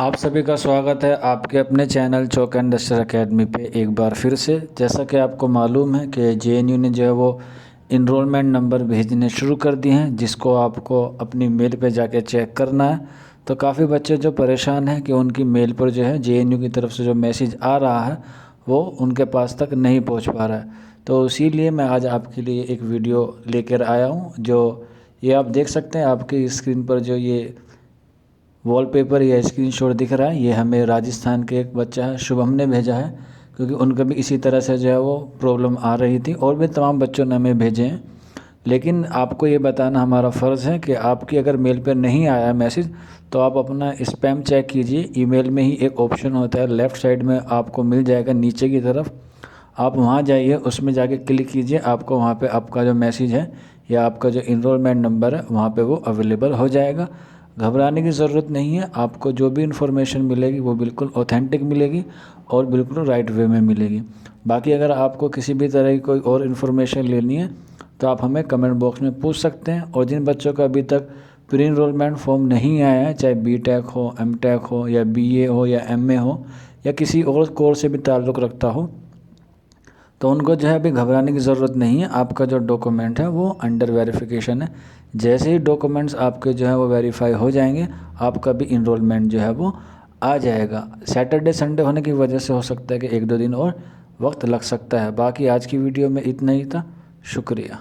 आप सभी का स्वागत है आपके अपने channel chalk and duster academy पे एक बार फिर से। जैसा कि आपको मालूम है कि जेएनयू ने जो है वो इनरोलमेंट नंबर भेजने शुरू कर दिए हैं, जिसको आपको अपनी मेल पे जाके चेक करना है। तो काफ़ी बच्चे जो परेशान हैं कि उनकी मेल पर जो है जेएनयू की तरफ से जो मैसेज आ रहा है वो उनके पास तक नहीं पहुँच पा रहा है। तो इसीलिए मैं आज आपके लिए एक वीडियो लेकर आया हूँ। जो ये आप देख सकते हैं आपकी स्क्रीन पर, जो ये वॉलपेपर या स्क्रीनशॉट दिख रहा है, ये हमें राजस्थान के एक बच्चा है शुभम ने भेजा है, क्योंकि उनका भी इसी तरह से जो है वो प्रॉब्लम आ रही थी और भी तमाम बच्चों ने हमें भेजे हैं। लेकिन आपको ये बताना हमारा फ़र्ज़ है कि आपकी अगर मेल पर नहीं आया मैसेज तो आप अपना स्पैम चेक कीजिए। ईमेल में ही एक ऑप्शन होता है, लेफ़्ट साइड में आपको मिल जाएगा नीचे की तरफ, आप वहाँ जाइए, उसमें जाके क्लिक कीजिए, आपको वहाँ पे आपका जो मैसेज है या आपका जो इनरोलमेंट नंबर है वहाँ पे वो अवेलेबल हो जाएगा। घबराने की ज़रूरत नहीं है, आपको जो भी इन्फॉर्मेशन मिलेगी वो बिल्कुल ऑथेंटिक मिलेगी और बिल्कुल राइट वे में मिलेगी। बाकी अगर आपको किसी भी तरह की कोई और इन्फॉर्मेशन लेनी है तो आप हमें कमेंट बॉक्स में पूछ सकते हैं। और जिन बच्चों का अभी तक प्री इनरोलमेंट फॉर्म नहीं आया है, चाहे बीटेक हो, एमटेक हो या बीए हो या एमए हो या किसी और कोर्स से भी ताल्लुक़ रखता हो, तो उनको जो है अभी घबराने की ज़रूरत नहीं है। आपका जो डॉक्यूमेंट है वो अंडर वेरिफिकेशन है। जैसे ही डॉक्यूमेंट्स आपके जो है वो वेरीफाई हो जाएंगे, आपका भी इनरोलमेंट जो है वो आ जाएगा। सैटरडे संडे होने की वजह से हो सकता है कि 1-2 दिन और वक्त लग सकता है। बाकी आज की वीडियो में इतना ही था। शुक्रिया।